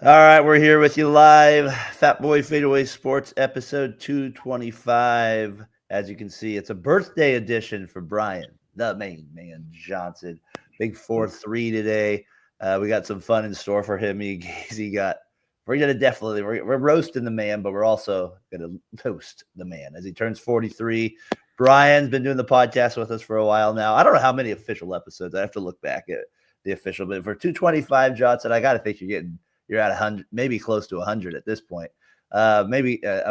All right, we're here with you live. Fatboy FadeAway Sports episode 225. As you can see, it's a birthday edition for Brian, the main man Johnson. Big 4-3 today. We got some fun in store for him. We're gonna definitely we're roasting the man, but we're also gonna toast the man as he turns 43. Brian's been doing the podcast with us for a while now. I don't know how many official episodes. I have to look back at the official, but for 225, Johnson, I gotta think you're at 100, maybe close to 100 at this point. I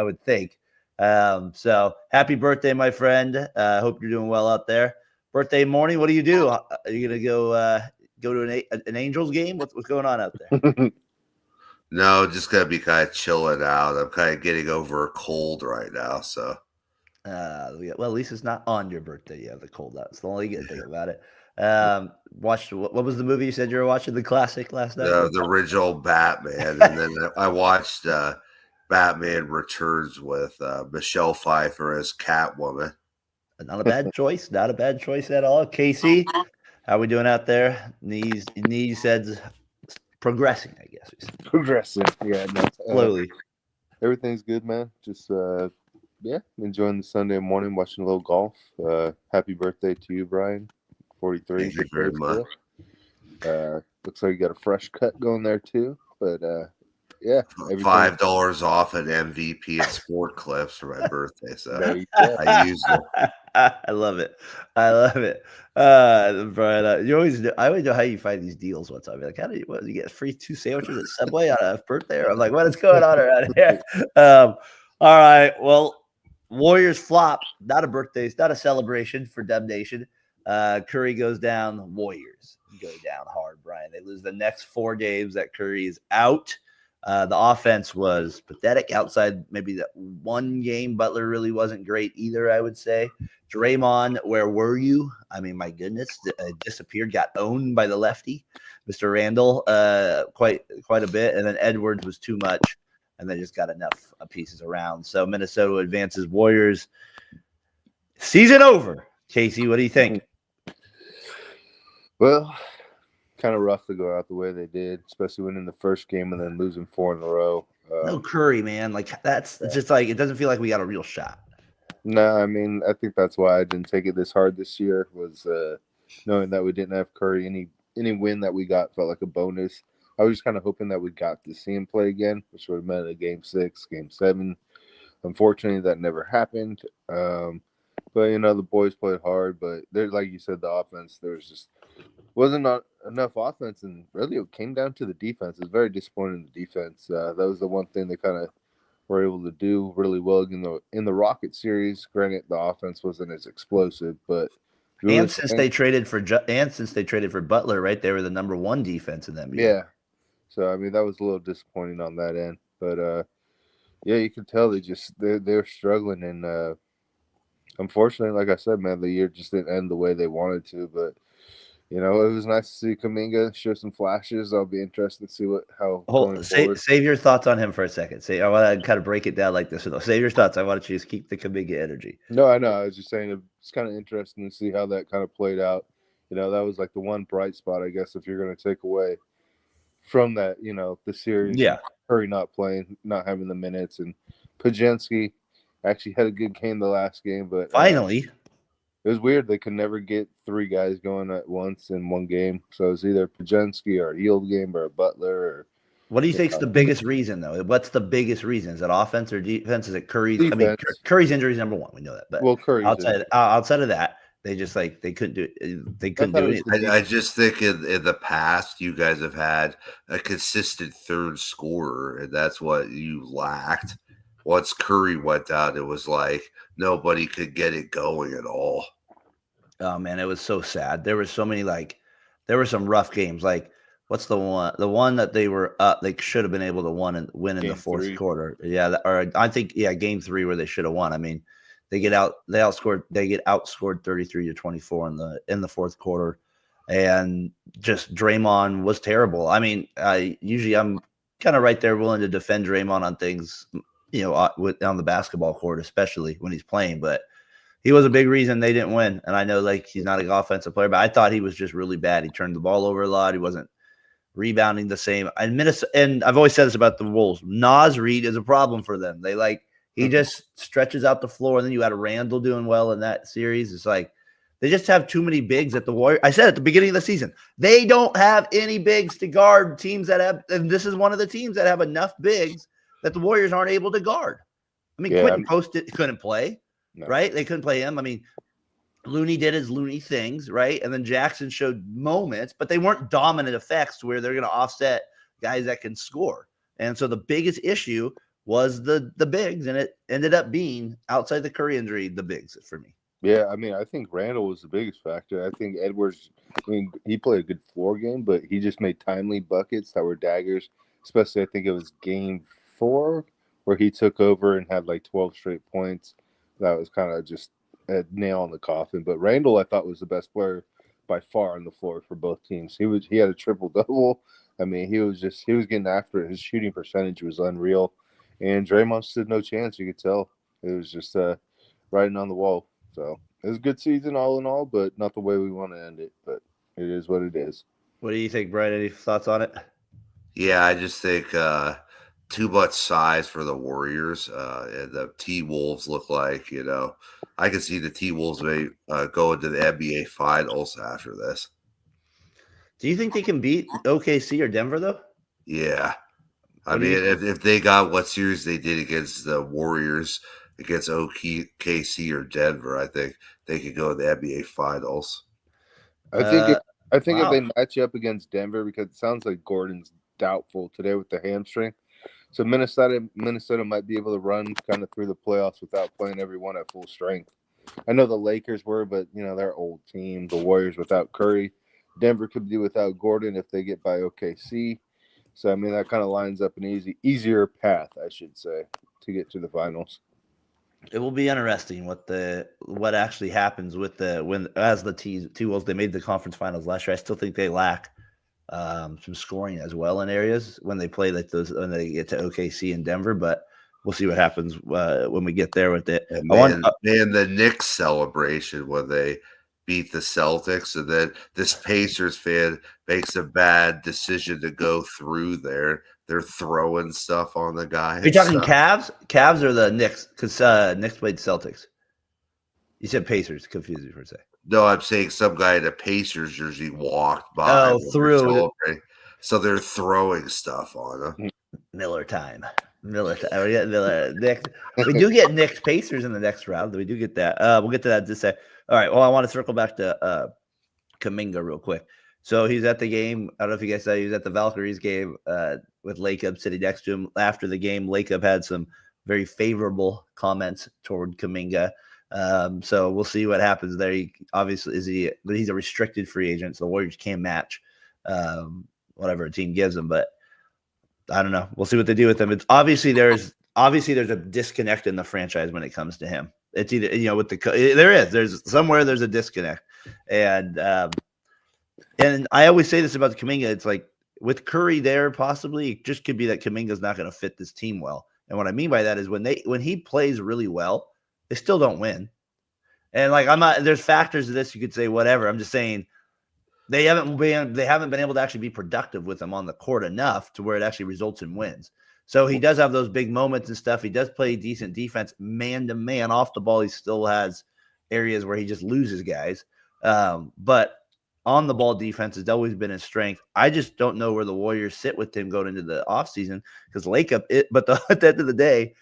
would think. So happy birthday, my friend. Hope you're doing well out there. Birthday morning, what do you do? Are you gonna go to an Angels game? What's going on out there? No, just gonna be kind of chilling out. I'm kind of getting over a cold right now, so. Well, at least it's not on your birthday. You have the cold out. It's the only good thing about it. Watched what was the movie you said you were watching? The classic last night. The original Batman, and then I watched Batman Returns with Michelle Pfeiffer as Catwoman. Not a bad choice. Not a bad choice at all. Casey, how we doing out there? Knees said progressing, I guess. Progressing, yeah. No, slowly. Everything's good, man. Just enjoying the Sunday morning, watching a little golf. Happy birthday to you, Brian. 43. Thank you very much. Looks like you got a fresh cut going there too. But yeah, $5 off at MVP at Sport Clips for my birthday, so I used it. I love it. Brian, I always know how you find these deals. What's up? Like, how do you get free 2 sandwiches at Subway on a birthday? Or I'm like, what is going on around here? All right. Well, Warriors flop. Not a birthday. It's not a celebration for Dub Nation. Curry goes down. Warriors go down hard, Brian. They lose the next 4 games that Curry is out. The offense was pathetic outside maybe that one game. Butler really wasn't great either, I would say. Draymond, where were you? I mean, my goodness, disappeared, got owned by the lefty, Mr. Randall, quite a bit. And then Edwards was too much, and they just got enough pieces around. So Minnesota advances. Warriors. Season over. Casey, what do you think? Well, kind of rough to go out the way they did, especially winning the first game and then losing 4 in a row. No Curry, man. Like that's just like it doesn't feel like we got a real shot. No, I mean I think that's why I didn't take it this hard this year was knowing that we didn't have Curry. Any win that we got felt like a bonus. I was just kind of hoping that we got to see him play again, which would have meant a game 6, game 7. Unfortunately, that never happened. But the boys played hard. But there's like you said, the offense wasn't not enough offense, and really it came down to the defense. It's very disappointing. The defense that was the one thing they kind of were able to do really well in the Rocket series. Granted, the offense wasn't as explosive, but since they traded for Butler, right, they were the number 1 defense in that NBA. Yeah, so I mean that was a little disappointing on that end, but yeah, you can tell they're struggling, and unfortunately, like I said, man, the year just didn't end the way they wanted to, but. It was nice to see Kuminga show some flashes. I'll be interested to see save your thoughts on him for a second. I want to kind of break it down like this. Save your thoughts. I want you to just keep the Kuminga energy. No, I know. I was just saying it's kind of interesting to see how that kind of played out. That was like the one bright spot, I guess, if you're going to take away from that, the series. Yeah. Curry not playing, not having the minutes, and Pajensky actually had a good game the last game, but finally. It was weird. They could never get 3 guys going at once in one game. So it was either Pajensky or a Yield game or a Butler. What do you think is the biggest reason, though? What's the biggest reason? Is it offense or defense? Is it Curry's? Defense. I mean, Curry's injury is number 1. We know that. But outside of that, they just they couldn't do it. They couldn't do it. I just think in the past, you guys have had a consistent third scorer, and that's what you lacked. Once Curry went out, it was like nobody could get it going at all. Oh man, it was so sad. There were so many there were some rough games. Like what's the one? The one that they were up, they should have been able to win in the fourth quarter. Yeah, or I think game 3 where they should have won. I mean, they get outscored 33-24 in the fourth quarter, and just Draymond was terrible. I mean, usually I'm kind of right there willing to defend Draymond on things, on the basketball court, especially when he's playing, but. He was a big reason they didn't win. And I know he's not an offensive player, but I thought he was just really bad. He turned the ball over a lot. He wasn't rebounding the same. And Minnesota, and I've always said this about the Wolves. Naz Reid is a problem for them. He just stretches out the floor, and then you had Randall doing well in that series. It's like they just have too many bigs at the Warriors. I said at the beginning of the season, they don't have any bigs to guard teams that have, and this is one of the teams that have enough bigs that the Warriors aren't able to guard. I mean, Quentin couldn't play, right? They couldn't play him. I mean, Looney did his Looney things, right? And then Jackson showed moments, but they weren't dominant effects to where they're going to offset guys that can score. And so the biggest issue was the bigs, and it ended up being, outside the Curry injury, the bigs for me. Yeah, I mean, I think Randall was the biggest factor. I think Edwards, he played a good floor game, but he just made timely buckets that were daggers, especially I think it was game 4 where he took over and had like 12 straight points. That was kind of just a nail in the coffin. But Randall, I thought, was the best player by far on the floor for both teams. He had a triple-double. I mean, he was getting after it. His shooting percentage was unreal. And Draymond stood no chance, you could tell. It was just writing on the wall. So it was a good season all in all, but not the way we want to end it. But it is what it is. What do you think, Brian? Any thoughts on it? Yeah, I just think too much size for the Warriors. And the T-Wolves look like, I can see the T-Wolves may go into the NBA Finals after this. Do you think they can beat OKC or Denver, though? Yeah. I mean, if they got what series they did against the Warriors, against OKC or Denver, I think they could go to the NBA Finals. I think if they match up against Denver, because it sounds like Gordon's doubtful today with the hamstring. So Minnesota might be able to run kind of through the playoffs without playing everyone at full strength. I know the Lakers were, but they're old team. The Warriors without Curry. Denver could be without Gordon if they get by OKC. So I mean that kind of lines up an easier path, I should say, to get to the finals. It will be interesting what actually happens with the T-Wolves. They made the conference finals last year. I still think they lack some scoring as well in areas when they play like those when they get to OKC and Denver. But we'll see what happens when we get there with it. And the Knicks celebration when they beat the Celtics, and then this Pacers fan makes a bad decision to go through there. They're throwing stuff on the guy. Are you talking Cavs? Cavs or the Knicks? Because Knicks played Celtics. You said Pacers. Confused me for a second. No, I'm saying some guy in a Pacers jersey walked by. Oh, through. So they're throwing stuff on him. Miller time. Knicks. We do get Knicks Pacers in the next round. We do get that. We'll get to that in just a sec. All right. Well, I want to circle back to Kuminga real quick. So he's at the game. I don't know if you guys saw, he was at the Valkyries game with Lacob sitting next to him. After the game, Lacob had some very favorable comments toward Kuminga. So we'll see what happens there. He's a restricted free agent, so the Warriors can't match whatever a team gives him. But I don't know. We'll see what they do with him. It's obviously there's a disconnect in the franchise when it comes to him. It's either with there's a disconnect, and I always say this about the Kuminga. It's like with Curry there, possibly it just could be that Kuminga's not going to fit this team well. And what I mean by that is when he plays really well, they still don't win. And there's factors to this. You could say whatever. I'm just saying they haven't been able to actually be productive with him on the court enough to where it actually results in wins. So he does have those big moments and stuff. He does play decent defense, man to man off the ball. He still has areas where he just loses guys. But on the ball defense has always been his strength. I just don't know where the Warriors sit with him going into the offseason because at the end of the day,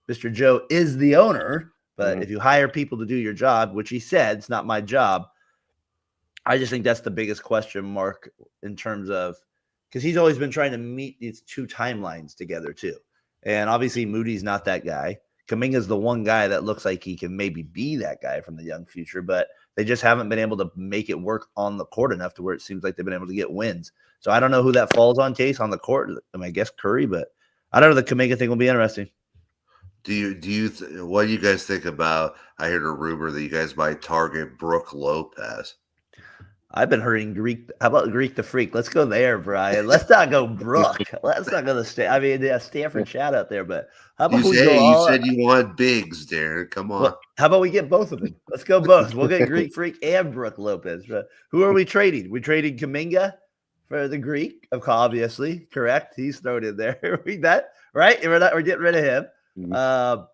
Mr. Joe is the owner. But if you hire people to do your job, which he said, it's not my job. I just think that's the biggest question mark in terms of, because he's always been trying to meet these two timelines together too. And obviously Moody's not that guy. Kuminga's the one guy that looks like he can maybe be that guy from the young future, but they just haven't been able to make it work on the court enough to where it seems like they've been able to get wins. So I don't know who that falls on case on the court. I guess Curry, but I don't know. The Kuminga thing will be interesting. What do you guys think about? I heard a rumor that you guys might target Brooke Lopez. I've been hearing Greek. How about Greek the Freak? Let's go there, Brian. Let's not go Brooke. Let's not go to Stanford shout out there. But how about you said you want bigs, Darren? Come on. Well, how about we get both of them? Let's go both. We'll get Greek Freak and Brooke Lopez. Who are we trading? We trading Kuminga for the Greek, obviously, correct. He's thrown in there. Read that, right? We're getting rid of him. Mhm.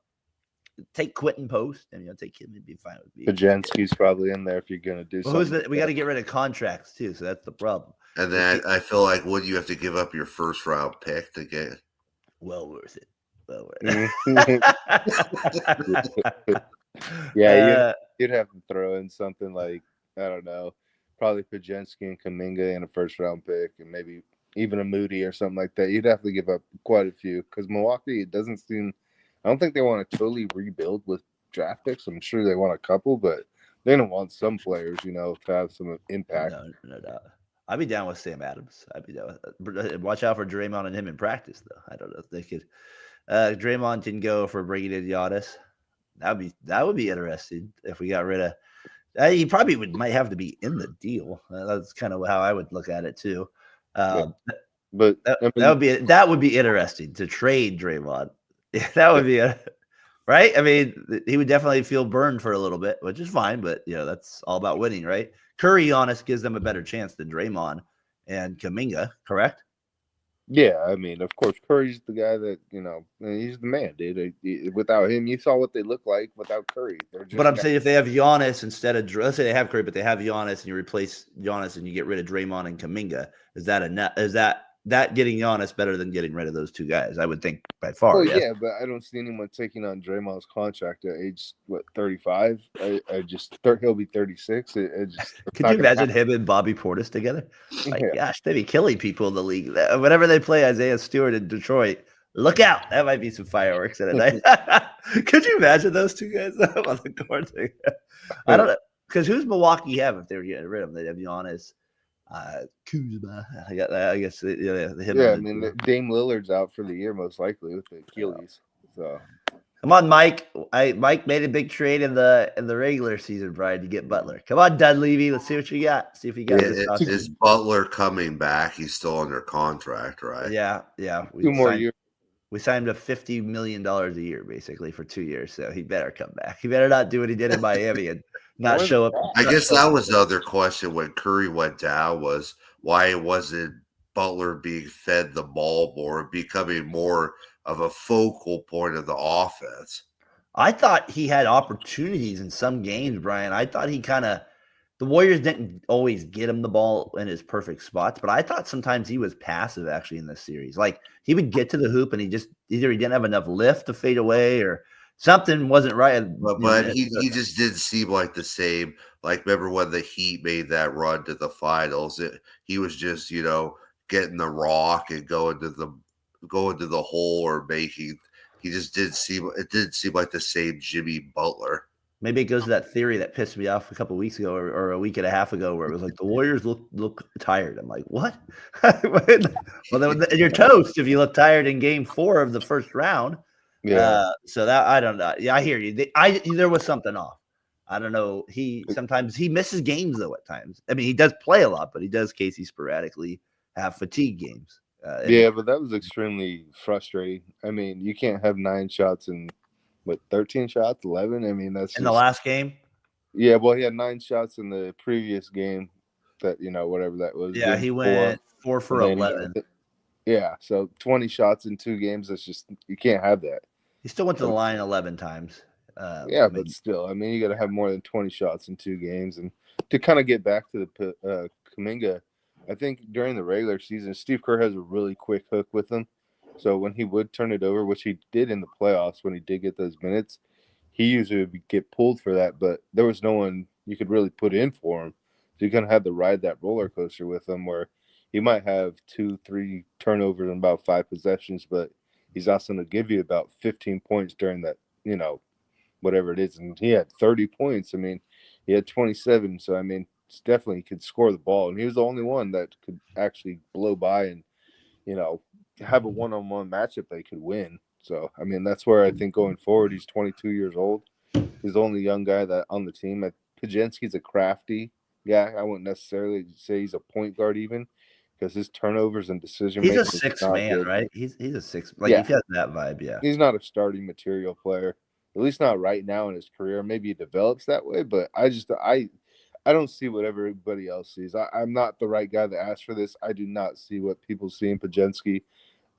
Take Quentin Post, and take him. It'd be fine with me. Pajenski's probably in there if you're gonna do something. We got to get rid of contracts too, so that's the problem. And then I feel like would you have to give up your first round pick to get? Well worth it. Yeah, you'd have to throw in something like, I don't know, probably Pajenski and Kuminga in a first round pick, and maybe even a Moody or something like that. You'd have to give up quite a few because Milwaukee, it doesn't seem. I don't think they want to totally rebuild with draft picks. I'm sure they want a couple, but they're gonna want some players, to have some impact. No doubt. I'd be down with Sam Adams. I'd be down with. Watch out for Draymond and him in practice, though. I don't know if they could. Draymond can go for bringing in Giannis. That would be interesting if we got rid of. He probably might have to be in the deal. That's kind of how I would look at it too. But that would be interesting to trade Draymond. That would be right. I mean, he would definitely feel burned for a little bit, which is fine. But that's all about winning, right? Curry, Giannis gives them a better chance than Draymond and Kuminga, correct? Yeah, I mean, of course, Curry's the guy that he's the man, dude. Without him, you saw what they look like without Curry. But I'm saying if they have Giannis instead of, let's say they have Curry, but they have Giannis, and you replace Giannis and you get rid of Draymond and Kuminga, is that getting Giannis better than getting rid of those two guys? I would think by far. Well, yeah, but I don't see anyone taking on Draymond's contract at age 35. He'll be 36. Could you imagine him and Bobby Portis together? Gosh, they'd be killing people in the league. Whenever they play Isaiah Stewart in Detroit, look out! That might be some fireworks in it. Could you imagine those two guys on the court? I don't know, because who's Milwaukee have if they were getting rid of them? They'd have Giannis. Kuzma. I guess him. Yeah, I mean, Dame Lillard's out for the year most likely with the Achilles. So come on, Mike. Mike made a big trade in the regular season, Brian, to get Butler. Come on, Dunleavy. Let's see what you got. See if you got this. Is Butler coming back? He's still under contract, right? Yeah. 2 more years. We signed him to $50 million a year, basically, for 2 years. So he better come back. He better not do what he did in Miami and not show up. I guess that was the other question when Curry went down was why wasn't Butler being fed the ball more, becoming more of a focal point of the offense? I thought he had opportunities in some games, Brian. I thought the Warriors didn't always get him the ball in his perfect spots, but I thought sometimes he was passive actually in this series. Like he would get to the hoop and either he didn't have enough lift to fade away or something wasn't right. But he just didn't seem like the same. Like remember when the Heat made that run to the finals? He was just getting the rock and going to the hole or making. He just didn't seem like the same Jimmy Butler. Maybe it goes to that theory that pissed me off a couple of weeks ago or a week and a half ago, where it was like the Warriors look tired. I'm like, what? Well, then you're toast if you look tired in Game 4 of the first round. Yeah. So that I don't know. Yeah, I hear you. There was something off. I don't know. Sometimes he misses games though. At times, I mean, he does play a lot, but he does Casey sporadically have fatigue games. But that was extremely frustrating. I mean, you can't have 9 shots and 13 shots, 11. I mean, that's in the last game. Yeah, well, he had 9 shots in the previous game. That whatever that was. Yeah, he went 4 for 11. Yeah, so 20 shots in 2 games. That's just you can't have that. He still went to the line 11 times. But still, I mean, you got to have more than 20 shots in 2 games, and to kind of get back to the Kuminga, I think during the regular season, Steve Kerr has a really quick hook with him. So when he would turn it over, which he did in the playoffs when he did get those minutes, he usually would get pulled for that. But there was no one you could really put in for him. So you kind of had to ride that roller coaster with him where he might have 2-3 turnovers in about 5 possessions, but he's also going to give you about 15 points during that, whatever it is. And he had 30 points. I mean, he had 27. So, I mean, definitely could score the ball. And he was the only one that could actually blow by and, have a one-on-one matchup they could win. So, I mean, that's where I think going forward, he's 22 years old. He's the only young guy that on the team. Pajenski's a crafty guy. I wouldn't necessarily say he's a point guard even because his turnovers and decision making. He's a 6 man, good. Right? He's a 6. Like he has that vibe, yeah. He's not a starting material player, at least not right now in his career. Maybe he develops that way, but I I don't see what everybody else sees. I'm not the right guy to ask for this. I do not see what people see in Pajensky.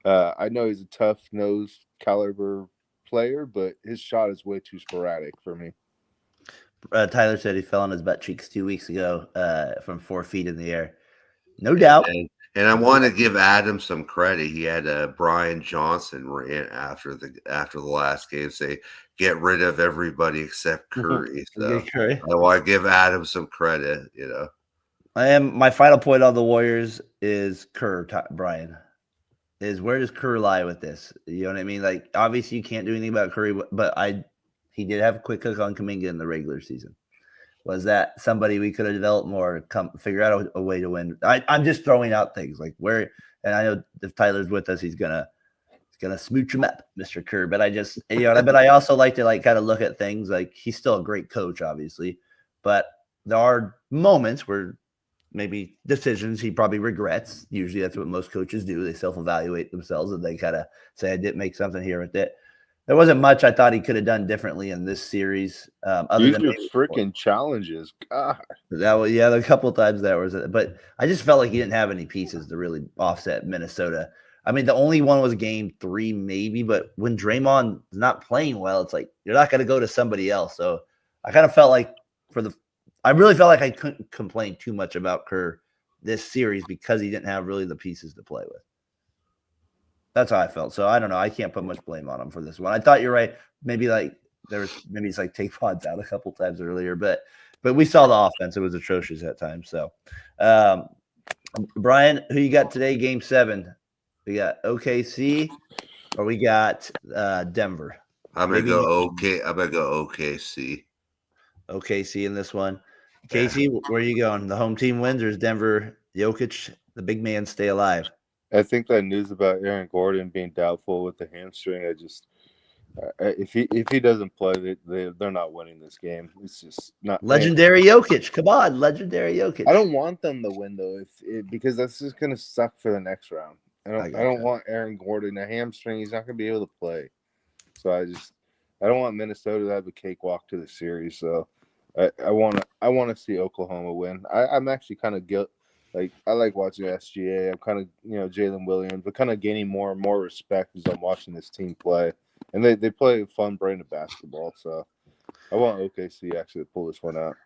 I know he's a tough-nosed caliber player, but his shot is way too sporadic for me. Tyler said he fell on his butt cheeks 2 weeks ago from 4 feet in the air. No doubt. And I want to give Adam some credit. He had a Brian Johnson rant after the last game, say get rid of everybody except Curry. So Curry. I want to give Adam some credit. My final point on the Warriors is Brian. Is where does Curry lie with this? You know what I mean? Like, obviously you can't do anything about Curry, but he did have a quick hook on Kuminga in the regular season. Was that somebody we could have developed more, figure out a way to win? I'm just throwing out things like where, and I know if Tyler's with us, he's gonna smooch him up, Mr. Kerr. But I also like to kind of look at things like he's still a great coach, obviously, but there are moments where maybe decisions he probably regrets. Usually that's what most coaches do. They self-evaluate themselves and they kind of say, I didn't make something here with it. There wasn't much I thought he could have done differently in this series. Other than freaking challenges. God. There a couple of times that was it. But I just felt like he didn't have any pieces to really offset Minnesota. I mean, the only one was game 3, maybe. But when Draymond's not playing well, it's like you're not going to go to somebody else. So I kind of felt like I really felt like I couldn't complain too much about Kerr this series because he didn't have really the pieces to play with. That's how I felt. So I don't know. I can't put much blame on him for this one. I thought you're right. Maybe it's like take pods out a couple times earlier, but we saw the offense. It was atrocious at times. So, Brian, who you got today? Game 7. We got OKC or we got Denver. I'm gonna go OKC. OKC in this one. Casey, where are you going? The home team wins, or is Denver Jokic, the big man, stay alive? I think that news about Aaron Gordon being doubtful with the hamstring, if he doesn't play, they're not winning this game. It's just not legendary Jokic. Come on, legendary Jokic. I don't want them to win though, because that's just gonna suck for the next round. I don't want Aaron Gordon a hamstring. He's not gonna be able to play. So I don't want Minnesota to have a cakewalk to the series. So I want to see Oklahoma win. I'm actually kind of guilty. Like, I like watching SGA. I'm kind of, Jalen Williams, but kind of gaining more and more respect as I'm watching this team play. And they play a fun brand of basketball. So I want OKC actually to pull this one out.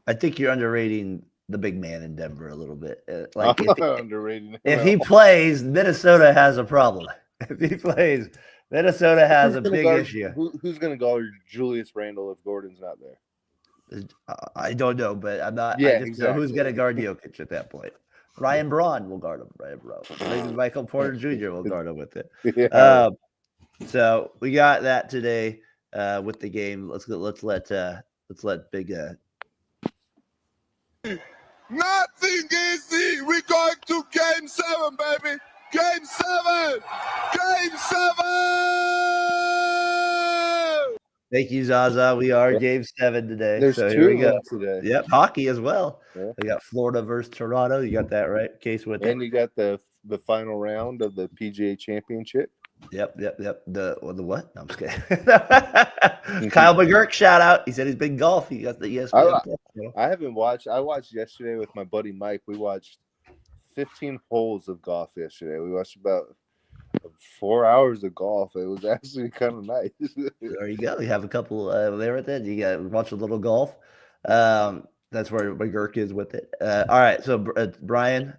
I think you're underrating the big man in Denver a little bit. If he plays, Minnesota has a problem. If he plays, Minnesota has a big issue. Who's going to guard Julius Randle if Gordon's not there? I don't know, but I'm not. Yeah, I just exactly. know who's going to guard Jokic at that point. Ryan Braun will guard him. Maybe Michael Porter Jr. will guard him with it. Yeah. So we got that today with the game. Let's let Big. Nothing easy. We're going to Game 7, baby. Game 7. Game 7. Thank you, Zaza. We are Game 7 today. There's so 2 here we go today. Yep, hockey as well. Yeah. We got Florida versus Toronto. You got that right, Case with it. And you got the final round of the PGA Championship. Yep. The what? No, I'm just kidding. Kyle McGurk, shout out. He said he's been golf. He got the ESPN. I haven't watched. I watched yesterday with my buddy Mike. We watched 15 holes of golf yesterday. We watched about 4 hours of golf. It was actually kind of nice. There you go. You have a couple there with it. You got watch a little golf. That's where McGurk is with it. All right. So Brian,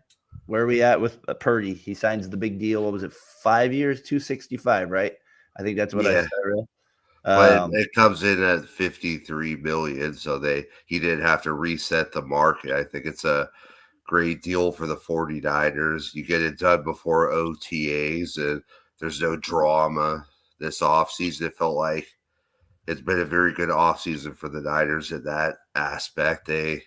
where are we at with Purdy? He signs the big deal. What was it? 5 years, 265, right? I think that's what I said. Really. But it comes in at $53 million, so he didn't have to reset the market. I think it's a great deal for the 49ers. You get it done before OTAs, and there's no drama this offseason. It felt like it's been a very good offseason for the Niners in that aspect. They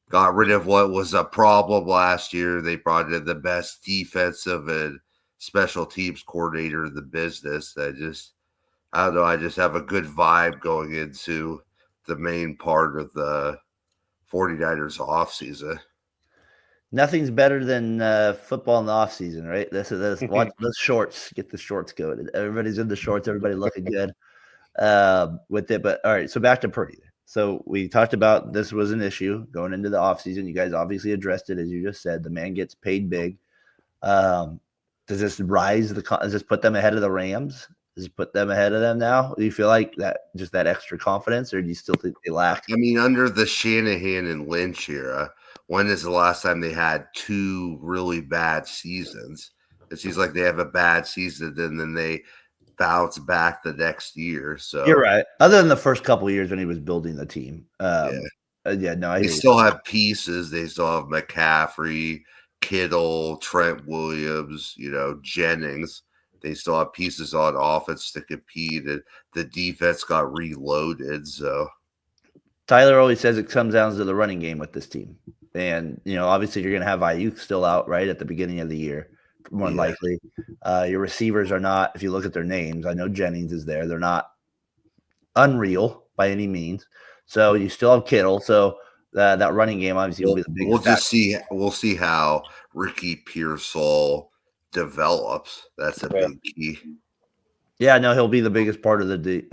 got rid of what was a problem last year. They brought in the best defensive and special teams coordinator in the business. I don't know. I just have a good vibe going into the main part of the 49ers offseason. Nothing's better than football in the offseason, right? Watch the shorts. Get the shorts going. Everybody's in the shorts. Everybody looking good with it. But all right, so back to Purdy. So we talked about this was an issue going into the offseason. You guys obviously addressed it, as you just said. The man gets paid big. Does this does this put them ahead of the Rams? Does it put them ahead of them now? Do you feel like that just that extra confidence, or do you still think they lack? I mean, under the Shanahan and Lynch era, when is the last time they had two really bad seasons? It seems like they have a bad season, and then they bounce back the next year. So You're right. Other than the first couple of years when he was building the team, yeah, no, I they hear you. still have pieces. They still have McCaffrey, Kittle, Trent Williams, Jennings. They still have pieces on offense to compete, and the defense got reloaded. So Tyler always says it comes down to the running game with this team. And, obviously you're going to have Ayuk still out right at the beginning of the year, more than likely. Your receivers are not, if you look at their names, I know Jennings is there. They're not unreal by any means. So you still have Kittle. So that running game obviously will be the biggest. We'll see how Ricky Pearsall develops. That's a big key. Yeah, no, he'll be the biggest part of the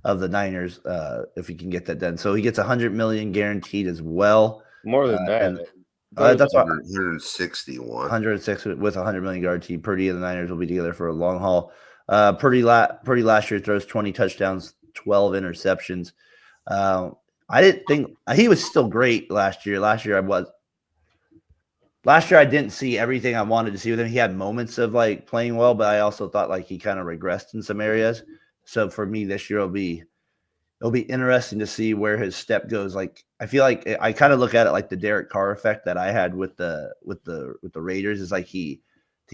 Niners if he can get that done. So he gets $100 million guaranteed as well. More than that. That's 161. 106 with $100 million guaranteed. Purdy and the Niners will be together for a long haul. Purdy last year throws 20 touchdowns, 12 interceptions. I didn't think he was still great last year. Last year I didn't see everything I wanted to see with him. He had moments of like playing well, but I also thought like he kind of regressed in some areas. So for me this year it'll be interesting to see where his step goes. Like I feel like I kind of look at it like the Derek Carr effect that I had with the Raiders is like he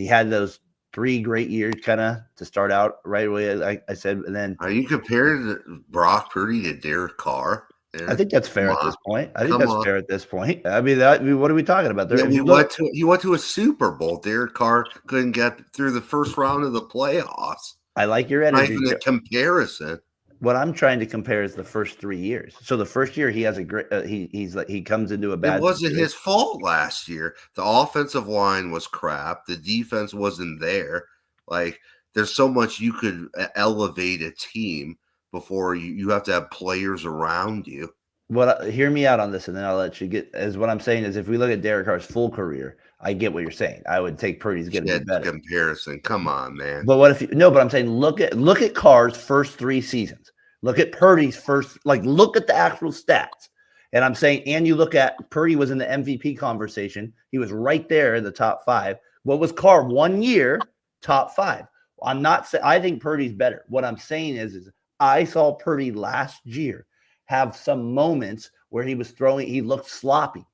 had those 3 great years kind of to start out right away. Like I said, and then are you comparing Brock Purdy to Derek Carr? I think that's fair at this point. I mean, what are we talking about? Yeah, he went to a Super Bowl. Derek Carr couldn't get through the first round of the playoffs. I like your energy. Not even a comparison. What I'm trying to compare is the first 3 years. So the first year he has a great. He comes into a bad. It wasn't his fault last year. The offensive line was crap. The defense wasn't there. Like there's so much you could elevate a team before you have to have players around you. Hear me out on this, and then I'll let you get. As what I'm saying is, if we look at Derek Carr's full career, I get what you're saying. I would take Purdy's going to be better. Comparison, come on, man. But what if but I'm saying look at Carr's first 3 seasons. Look at Purdy's first. Look at the actual stats. And I'm saying, and you look at Purdy was in the MVP conversation. He was right there in the top 5. What was Carr 1 year? Top 5. I'm not saying I think Purdy's better. What I'm saying is I saw Purdy last year have some moments where he was throwing, he looked sloppy.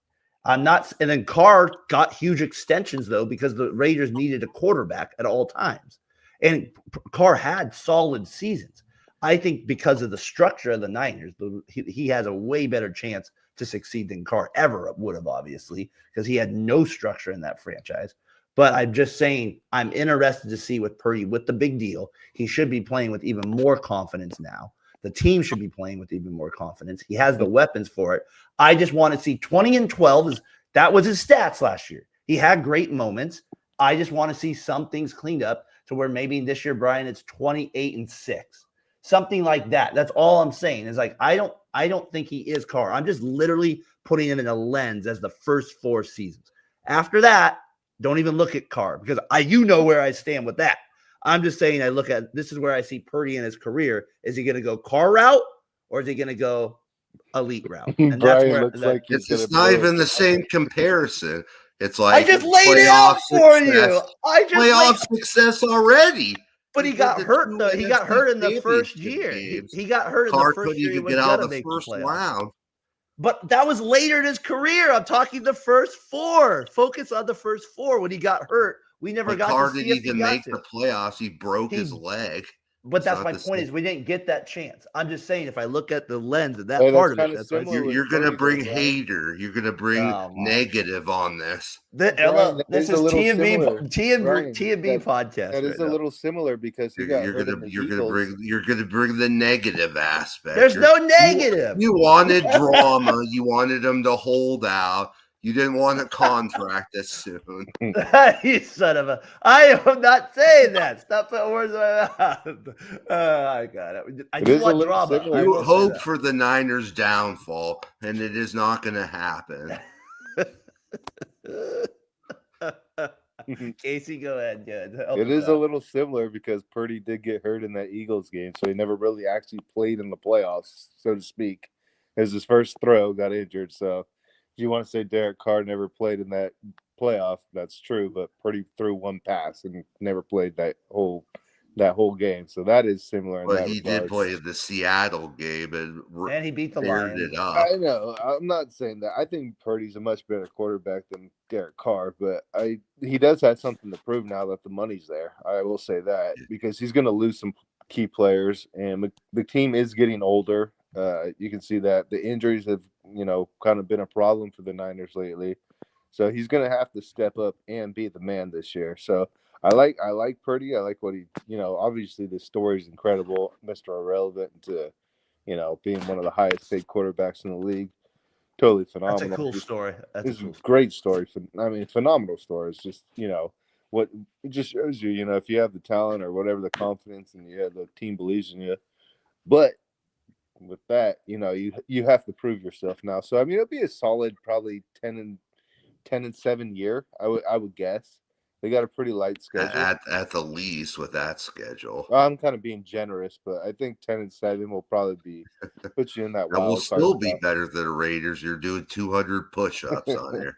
And then Carr got huge extensions though, because the Raiders needed a quarterback at all times. And Carr had solid seasons. I think because of the structure of the Niners, he has a way better chance to succeed than Carr ever would have, obviously, because he had no structure in that franchise. But I'm just saying, I'm interested to see with Purdy, with the big deal. He should be playing with even more confidence now. The team should be playing with even more confidence. He has the weapons for it. I just want to see 20-12. That was his stats last year. He had great moments. I just want to see some things cleaned up to where maybe this year, Brian, it's 28-6. Something like that. That's all I'm saying. Is like I don't think he is Carr. I'm just literally putting it in a lens as the first 4 seasons. After that, don't even look at Carr because where I stand with that. I'm just saying I look at this is where I see Purdy in his career. Is he going to go Carr route or is he going to go elite route? And that's where like it's not even the same comparison. It's like I just laid it out for you. Playoff success already. But he got hurt though. He got hurt in the first year. He got hurt in the first year. He was going to make the first round. But that was later in his career. I'm talking the first 4. Focus on the first 4. When he got hurt, we never got to see if he got make the playoffs. He broke his leg. But that's my point is we didn't get that chance. I'm just saying if I look at the lens of that part of it, that's you're going to bring hater. You're going to bring negative on this. This is T and B podcast. That is a little similar because you're going to bring the negative aspect. There's no negative. You wanted drama. You wanted them to hold out. You didn't want to contract this soon. You son of a! I am not saying that. Stop putting words in my mouth. I got it. I It do is a want little drama. similar. I You will say hope that. for the Niners' downfall, and it is not going to happen. Casey, go ahead. Good. Help It us is a out. little similar because Purdy did get hurt in that Eagles game, so he never really actually played in the playoffs, so to speak. It was his first throw, got injured. So if you want to say Derek Carr never played in that playoff, that's true. But Purdy threw one pass and never played that whole game. So that is similar in But that he did regard. play the Seattle game and And he beat the teared Lions. it up. I know. I'm not saying that. I think Purdy's a much better quarterback than Derek Carr, but he does have something to prove now that the money's there. I will say that because he's going to lose some key players, and the team is getting older. You can see that the injuries have, kind of been a problem for the Niners lately. So he's going to have to step up and be the man this year. So I like Purdy. I like what he, obviously the story is incredible. Mr. Irrelevant to being one of the highest paid quarterbacks in the league. Totally phenomenal. That's a cool story. It's a great story. Phenomenal story. It's just, what it just shows you, if you have the talent or whatever, the confidence, and the team believes in you. But with that, you have to prove yourself now. So, it'll be a solid probably 10 and 7 year, I would guess. They got a pretty light schedule. At the least with that schedule. I'm kind of being generous, but I think 10 and 7 will probably put you in that wild That will card still be spot. better than the Raiders. You're doing 200 push-ups on there.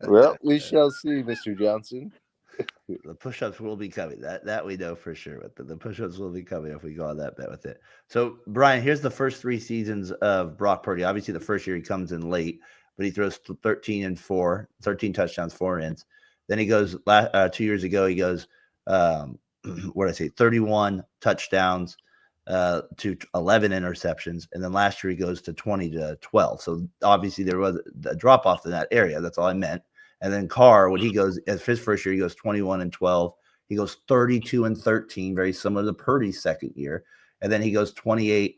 Well, we shall see, Mr. Johnson. The push-ups will be coming. That we know for sure. But the push-ups will be coming if we go on that bet with it. So, Brian, here's the first 3 seasons of Brock Purdy. Obviously, the first year he comes in late, but he throws 13 touchdowns, 4 ends. Then he goes 2 years ago. He goes, what did I say? 31 touchdowns to 11 interceptions, and then last year he goes to 20 to 12. So obviously there was a drop off in that area. That's all I meant. And then Carr, when he goes as his first year, he goes 21 and 12. He goes 32 and 13, very similar to Purdy's second year. And then he goes 28.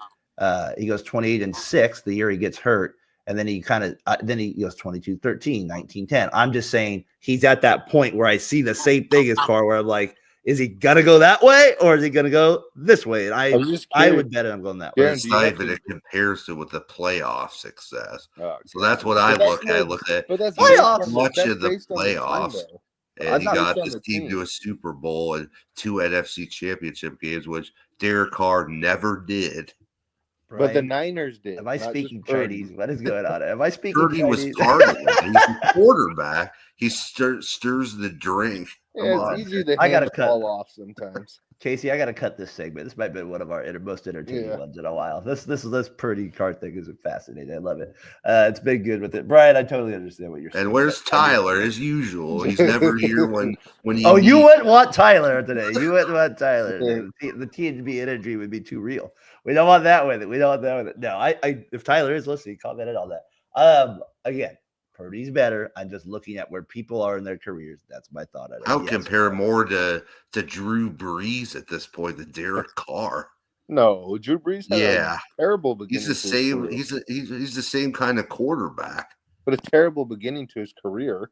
He goes 28 and 6 the year he gets hurt. And then he goes 22, 13, 19, 10. I'm just saying he's at that point where I see the same thing as Carr, where I'm like, is he gonna go that way or is he gonna go this way? And I would bet I'm going that way. It's not even it compares to with the playoff success. So that's what I look at. But that's playoffs. Much of the playoffs. And he got this team to a Super Bowl and 2 NFC championship games, which Derek Carr never did. Brian, but the Niners did. Am I speaking Chinese? What is going on? Am I speaking Purdy Chinese? was targeted. He's a quarterback. He stirs the drink. Yeah, it's easy to I gotta hand the cut. ball off sometimes. Casey, I got to cut this segment. This might be one of our most entertaining ones in a while. This Purdy card thing is fascinating. I love it. It's been good with it, Brian. I totally understand what you're saying. And where's Tyler as usual? He's never here when you wouldn't want Tyler today. You wouldn't want Tyler. The TNB energy would be too real. We don't want that with it. We don't want that with it. No, if Tyler is listening, comment on that. Again, Purdy's better. I'm just looking at where people are in their careers. That's my thought. I'll compare more to Drew Brees at this point than Derek Carr. No, Drew Brees had a terrible beginning. He's the same. He's the same kind of quarterback, but a terrible beginning to his career.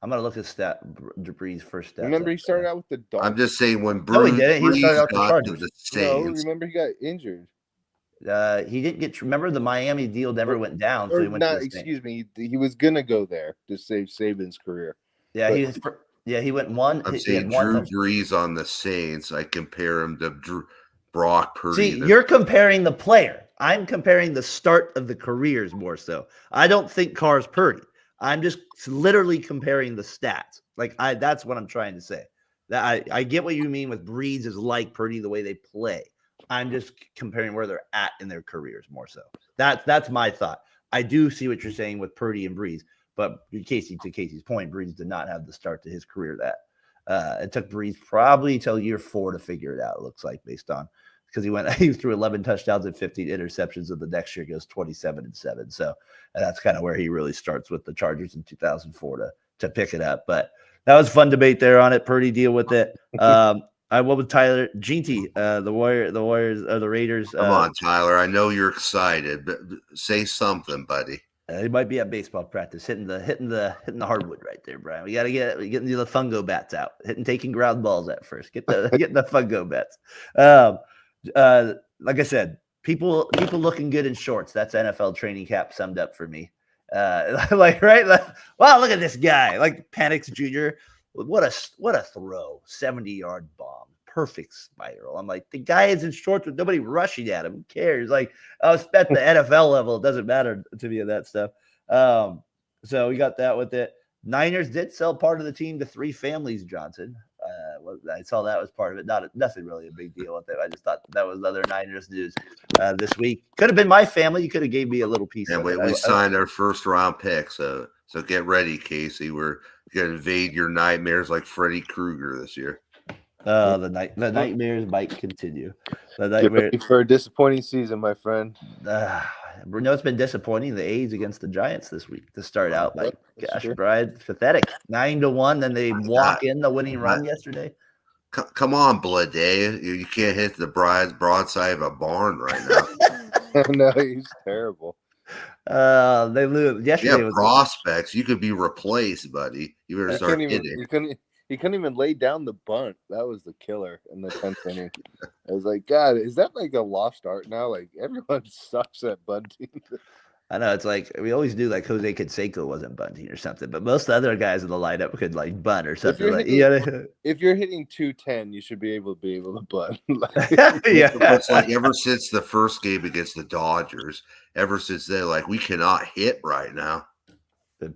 I'm gonna look at Drew Brees' first stats. Remember, he started out with the Dolphins. I'm just saying when Brees he started out got the to the Saints. No, remember he got injured. He didn't get. Remember, the Miami deal never went down. So he went. Excuse me. He was gonna go there to save Saban's career. Yeah, he went one. I'm saying Drew Brees on the Saints. I compare him to Brock Purdy. See, you're comparing the player. I'm comparing the start of the careers more so. I don't think Carr's Purdy. I'm just literally comparing the stats. That's what I'm trying to say. That I get what you mean with Brees is like Purdy the way they play. I'm just comparing where they're at in their careers more so. That's my thought. I do see what you're saying with Purdy and Brees, but to Casey's point, Brees did not have the start to his career that it took Brees probably till year 4 to figure it out. It looks like based on because he threw 11 touchdowns and 15 interceptions, and the next year goes 27 and 7. So that's kind of where he really starts with the Chargers in 2004 to pick it up. But that was a fun debate there on it. Purdy deal with it. What was Tyler GT? The Warriors, the Raiders. Come on, Tyler. I know you're excited, but say something, buddy. He might be at baseball practice, hitting the hardwood right there, Brian. We got to getting the fungo bats out, taking ground balls at first. Getting the fungo bats. Like I said, people looking good in shorts. That's NFL training camp summed up for me. Right? Wow, look at this guy. Like Panix Jr. What a throw. 70-yard bomb. Perfect spiral. I'm like, the guy is in shorts with nobody rushing at him. Who cares? Like, I was at the NFL level. It doesn't matter to me of that stuff. So we got that with it. Niners did sell part of the team to 3 families, Johnson. I saw that was part of it. Nothing really a big deal with it. I just thought that was other Niners news this week. Could have been my family. You could have gave me a little piece of it. We signed our first round pick, so get ready, Casey. We're gonna invade your nightmares like Freddy Krueger this year. The nightmares might continue. Get ready for a disappointing season, my friend. It's been disappointing. The A's against the Giants this week to start out. Like, gosh, Brian, pathetic. 9-1. Then they walk in the winning run yesterday. Come on, Blade. You can't hit the broadside of a barn right now. No, he's terrible. They lose yesterday. Yeah, prospects. You could be replaced, buddy. You better start hitting. He couldn't even lay down the bunt. That was the killer in the 10th inning. I was like, God, is that like a lost art now? Like, everyone sucks at bunting. I know, it's like we always knew like Jose Canseco wasn't bunting or something, but most of the other guys in the lineup could like bunt or something. If you're hitting 210, you should be able to bunt. Yeah, it's like ever since the first game against the Dodgers, ever since then, like we cannot hit right now.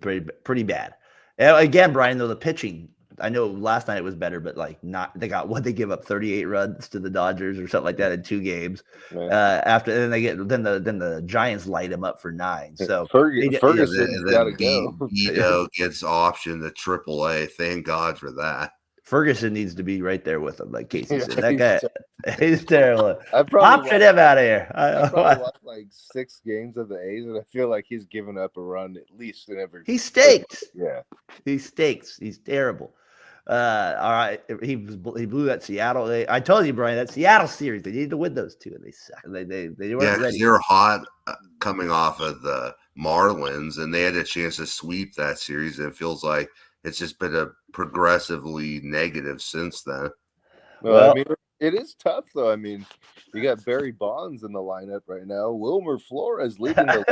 Pretty bad. Again, Brian, though the pitching. I know last night it was better, but like they give up 38 runs to the Dodgers or something like that in 2 games. Right. After then the Giants light him up for 9. So Ferguson's got to go. Vito gets optioned to AAA. Thank God for that. Ferguson needs to be right there with him, like Casey said. That guy, he's terrible. Option him out of here. I probably watched like 6 games of the A's, and I feel like he's given up a run at least in every. He stakes. Yeah, he stakes. He's terrible. All right, he blew that Seattle. I told you, Brian, that Seattle series they needed to win those 2, and they suck. They weren't ready. They were hot coming off of the Marlins, and they had a chance to sweep that series. And it feels like it's just been a progressively negative since then. Well, I mean, it is tough though. I mean, you got Barry Bonds in the lineup right now. Wilmer Flores leading the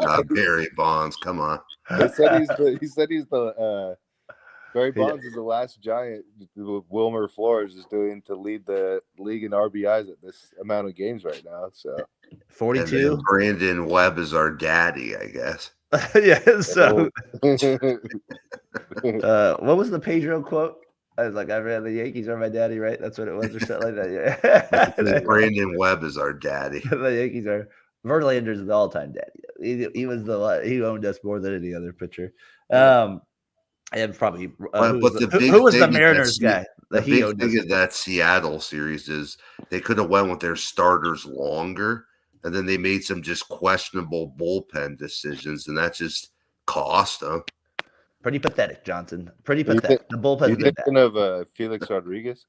league. Barry Bonds, come on. He said he's the. Barry Bonds is the last Giant Wilmer Flores is doing to lead the league in RBIs at this amount of games right now. So 42. Brandon Webb is our daddy, I guess. Yeah. So what was the Pedro quote? I was like, I ran the Yankees are my daddy, right? That's what it was, or something like that. Yeah. Brandon Webb is our daddy. The Yankees are Verlander's the all-time daddy. He he owned us more than any other pitcher. And probably who was the Mariners guy? The big thing of that Seattle series is they could have went with their starters longer, and then they made some just questionable bullpen decisions, and that just cost them. Pretty pathetic, Johnson. Pretty pathetic. The bullpen's good. Thinking of Felix Rodriguez?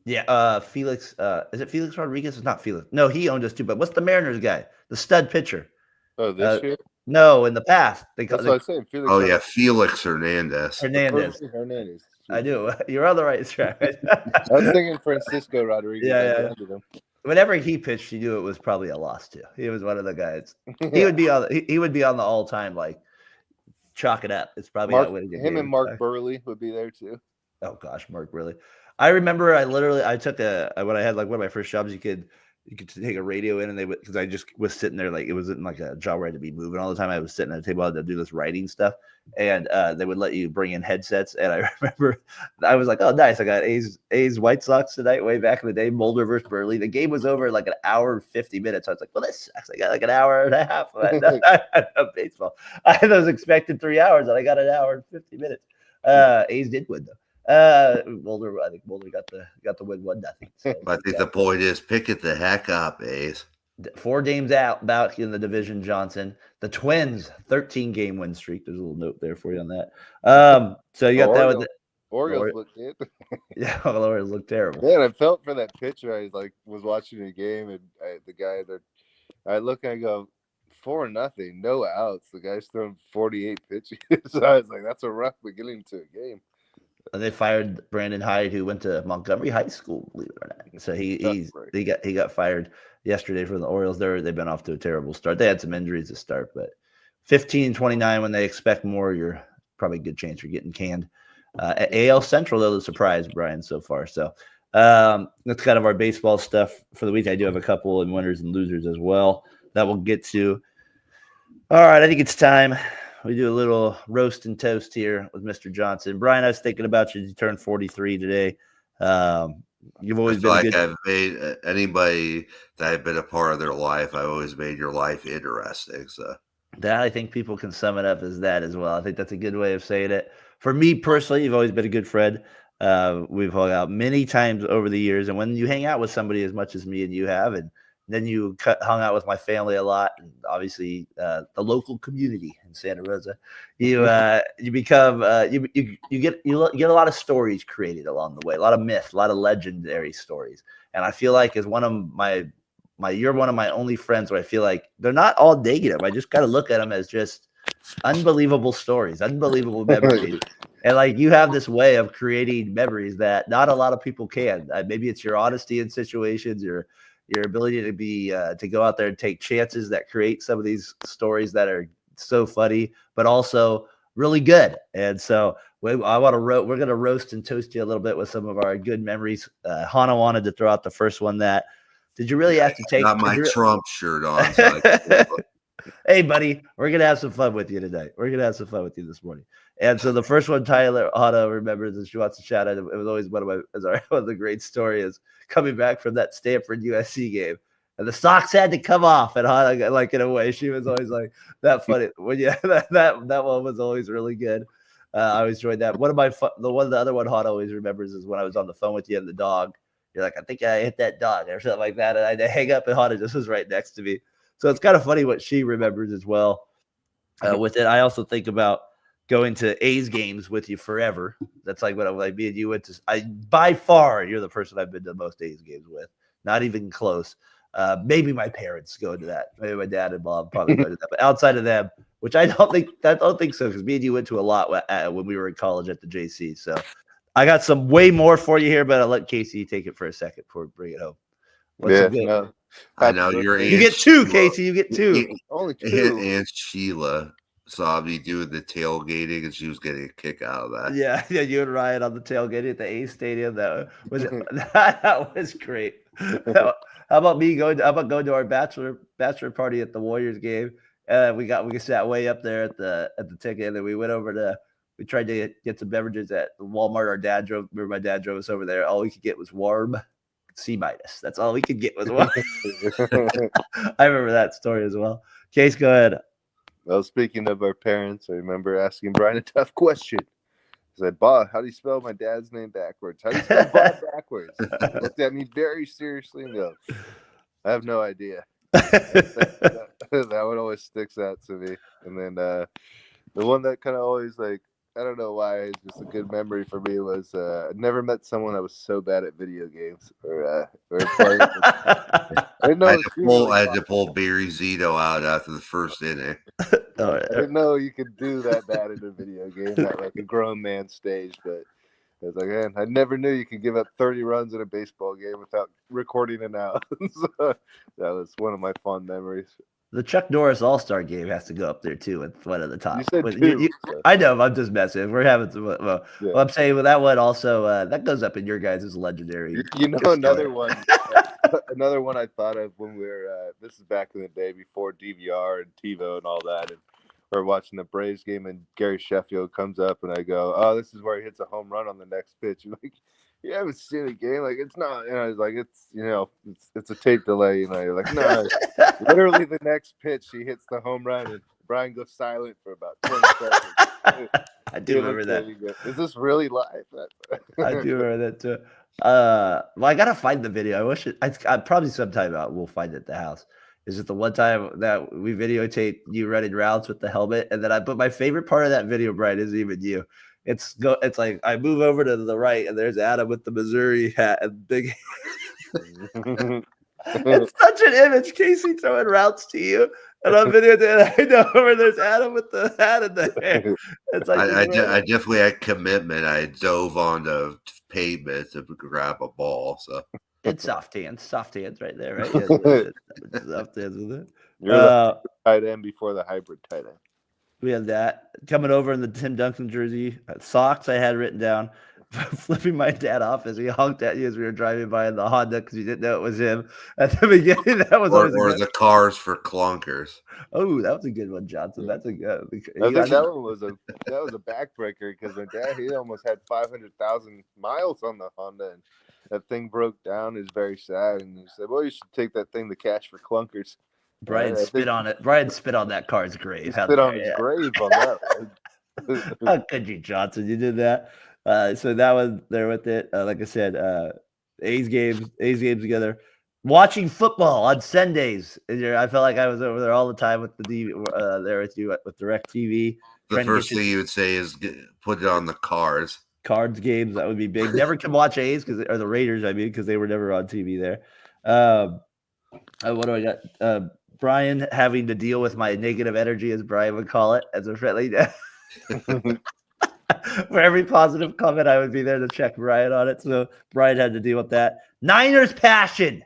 Yeah, Felix. Is it Felix Rodriguez? It's not Felix. No, he owned us too. But what's the Mariners guy? The stud pitcher. Oh, this year? No, in the past. That's what I was saying. Felix Hernandez. Hernandez. I do. You're on the right track. I was thinking Francisco Rodriguez. Yeah. Whenever he pitched, you knew it was probably a loss too. He was one of the guys. He would be on the all-time like chalk it up. It's probably him and Mark Burley would be there too. Oh gosh, Mark Burley. I remember I took when I had like one of my first jobs, you could take a radio in, and they would, because I just was sitting there like it wasn't like a job where I had to be moving all the time. I was sitting at a table, I had to do this writing stuff, and they would let you bring in headsets. And I remember I was like, oh nice, I got A's White Sox tonight way back in the day, Mulder versus Burley. The game was over in like an hour and 50 minutes. I was like, well, this sucks. I got like an hour and a half of baseball. I was expecting 3 hours, and I got an hour and 50 minutes. A's did win though. I think Mulder got the win 1-0. So, I think the point is pick it the heck up, A's. 4 games out in the division, Johnson. The Twins, 13-game win streak. There's a little note there for you on that. So you got that with the Orioles looked good. Yeah, the Orioles look terrible. Man, I felt for that pitcher. I was watching a game, and the guy that I look and I go, 4-0, no outs. The guy's thrown 48 pitches. So I was like, that's a rough beginning to a game. And they fired Brandon Hyde, who went to Montgomery High School, believe it or not. So he got fired yesterday from the Orioles. They've been off to a terrible start. They had some injuries to start, but 15-29 when they expect more, you're probably a good chance you're getting canned. At AL Central, though, the surprise, Brian, so far. So that's kind of our baseball stuff for the week. I do have a couple in winners and losers as well that we'll get to. All right, I think it's time. We do a little roast and toast here with Mr. Johnson. Brian, I was thinking about you. You turned 43 today. You've always been like I've made anybody that I've been a part of their life. I've always made your life interesting. So that I think people can sum it up as that as well. I think that's a good way of saying it. For me personally, you've always been a good friend. We've hung out many times over the years, and when you hang out with somebody as much as me and you have, and then you hung out with my family a lot, and obviously the local community in Santa Rosa. You become you get a lot of stories created along the way, a lot of myth, a lot of legendary stories. And I feel like as one of you're one of my only friends where I feel like they're not all negative. I just got to look at them as just unbelievable stories, unbelievable memories. And like you have this way of creating memories that not a lot of people can. Maybe it's your honesty in situations, your ability to be to go out there and take chances that create some of these stories that are so funny, but also really good. And so we're going to roast and toast you a little bit with some of our good memories. Hana wanted to throw out the first one. That did you really have to take? Got my Trump shirt on. So hey, buddy, we're gonna have some fun with you today. We're gonna have some fun with you this morning. And so the first one, Tyler Hana remembers, and she wants to shout out. It was always one of the great stories coming back from that Stanford USC game, and the socks had to come off. And Hana, like in a way, she was always like that funny. When that one was always really good. I always enjoyed that. The other one Hana always remembers is when I was on the phone with you and the dog. You're like, I think I hit that dog or something like that, and I had to hang up, and Hana just was right next to me. So it's kind of funny what she remembers as well. With it, I also think about going to A's games with you forever. That's like what me and you went to. By far, you're the person I've been to the most A's games with. Not even close. Maybe my parents go to that. Maybe my dad and mom probably go to that. But outside of them, which I don't think so, because me and you went to a lot when we were in college at the JC. So I got some way more for you here, but I'll let Casey take it for a second before we bring it home. I know you're. You get two, Casey. You get two. Only two. Aunt Sheila saw me doing the tailgating, and she was getting a kick out of that. Yeah. You and Ryan on the tailgating at the A Stadium. That was great. How about me going to our bachelor party at the Warriors game? We sat way up there at the ticket, and then we went over we tried to get some beverages at Walmart. My dad drove us over there. All we could get was warm C-. That's all we could get was one. I remember that story as well. Case, go ahead. Well, speaking of our parents, I remember asking Brian a tough question. I said, Bob, how do you spell my dad's name backwards? How do you spell Bob backwards? He looked at me very seriously and goes, I have no idea. That one always sticks out to me. And then the one that kind of always I don't know why, it's just a good memory for me was I never met someone that was so bad at video games or playing. I had to pull Barry Zito out after the first inning. I didn't know you could do that bad in a video game at like a grown man stage, but I was like, man, I never knew you could give up 30 runs in a baseball game without recording an out. So that was one of my fond memories. The Chuck Norris All-Star game has to go up there too with one of the top. You said two. I know, I'm just messing. We're having some. Well, I'm saying with that one also that goes up in your guys' legendary. Another one. Another one I thought of when we were. This is back in the day before DVR and TiVo and all that, and we're watching the Braves game, and Gary Sheffield comes up, and I go, "Oh, this is where he hits a home run on the next pitch." You're like, you haven't seen the game, like it's not. And I was like, it's a tape delay. You're like, no, literally the next pitch he hits the home run, and Brian goes silent for about 20 seconds. I do remember that. Is this really live? I do remember that too. Well, I gotta find the video. I wish I probably sometime we'll find it at the house. Is it the one time that we videotaped you running routes with the helmet, and then but my favorite part of that video, Brian, isn't even you. It's like I move over to the right, and there's Adam with the Missouri hat and big. It's such an image. Casey throwing routes to you. And I'm videotaping. I know where there's Adam with the hat in the hair. It's like I definitely had commitment. I dove on the pavement to grab a ball. So it's soft hands right there, right? Yeah, soft hands with it. You're the tight end before the hybrid tight end. We had that coming over in the Tim Duncan jersey. Socks I had written down. Flipping my dad off as he honked at you as we were driving by in the Honda because you didn't know it was him at the beginning. That was always or the cars for clunkers. Oh, that was a good one, Johnson. That's a good. I think that one was a backbreaker because my dad, he almost had 500,000 miles on the Honda, and that thing broke down. Is very sad, and he said, "Well, you should take that thing to cash for clunkers." Brian spit on it. Brian spit on that car's grave. Spit on his grave on that. How could you, Johnson? You did that. So that was there with it. Like I said, A's games together. Watching football on Sundays. I felt like I was over there all the time with the DV, there with you with DirecTV. The first thing you would say is put it on the cards. Cards games, that would be big. Never can watch A's or the Raiders, I mean, because they were never on TV there. What do I got? Brian having to deal with my negative energy, as Brian would call it, as a friendly. For every positive comment, I would be there to check Brian on it. So Brian had to deal with that. Niners passion.